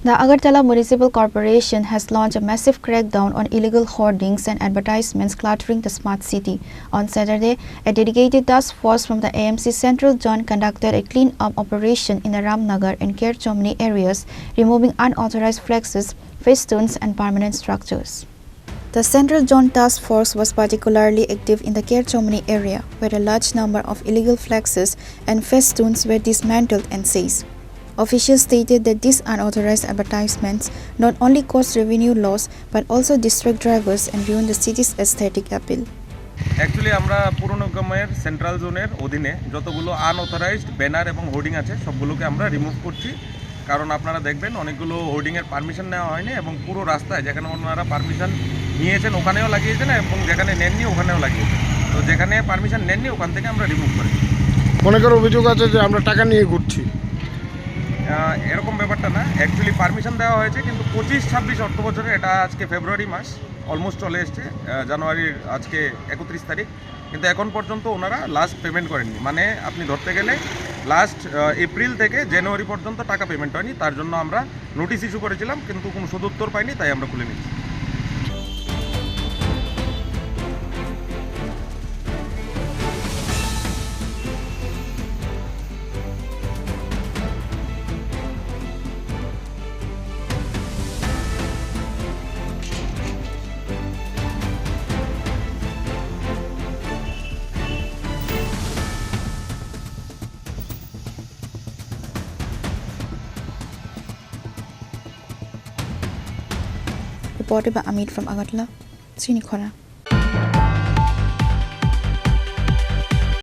The Agartala Municipal Corporation has launched a massive crackdown on illegal hoardings and advertisements cluttering the smart city. On Saturday, a dedicated task force from the AMC Central Zone conducted a clean-up operation in the Ramnagar and Kerchomni areas, removing unauthorized flexes, festoons and permanent structures. The Central Zone Task Force was particularly active in the Kerchomni area, where a large number of illegal flexes and festoons were dismantled and seized. Officials stated that these unauthorized advertisements not only cause revenue loss but also distract drivers and ruin the city's aesthetic appeal. Actually, আমরা পুরনগ্রামের central জোনের অধীনে যতগুলো unauthorised banner এবং hoarding আছে সবগুলোকে আমরা remove করছি, কারণ আপনারা দেখবেন অনেকগুলো হোর্ডিংয়ের পারমিশন নেওয়া হয়নি এবং পুরো রাস্তায় যেখানে ওনারা পারমিশন নিয়েছেন ওখানেও লাগিয়েছেন এবং যেখানে নেননি ওখানেও লাগিয়েছেন। তো যেখানে পারমিশন নেননি ওখান থেকে আমরা রিমুভ করেছি। অনেকের অভিযোগ আছে যে আমরা টাকা নিয়ে ঘুরছি। এরকম ব্যাপারটা না, অ্যাকচুয়ালি পারমিশন দেওয়া হয়েছে, কিন্তু 25-26 অর্থ বছরে, এটা আজকে ফেব্রুয়ারি মাস অলমোস্ট চলে এসছে, জানুয়ারির আজকে 31 তারিখ, কিন্তু এখন পর্যন্ত ওনারা লাস্ট পেমেন্ট করেননি। মানে আপনি ধরতে গেলে লাস্ট এপ্রিল থেকে জানুয়ারি পর্যন্ত টাকা পেমেন্ট হয়নি। তার জন্য আমরা নোটিশ ইস্যু করেছিলাম, কিন্তু কোনো সদুত্তর পাইনি, তাই আমরা খুলে নিচ্ছি। Reported by Amit from Agartala, Srinikhara.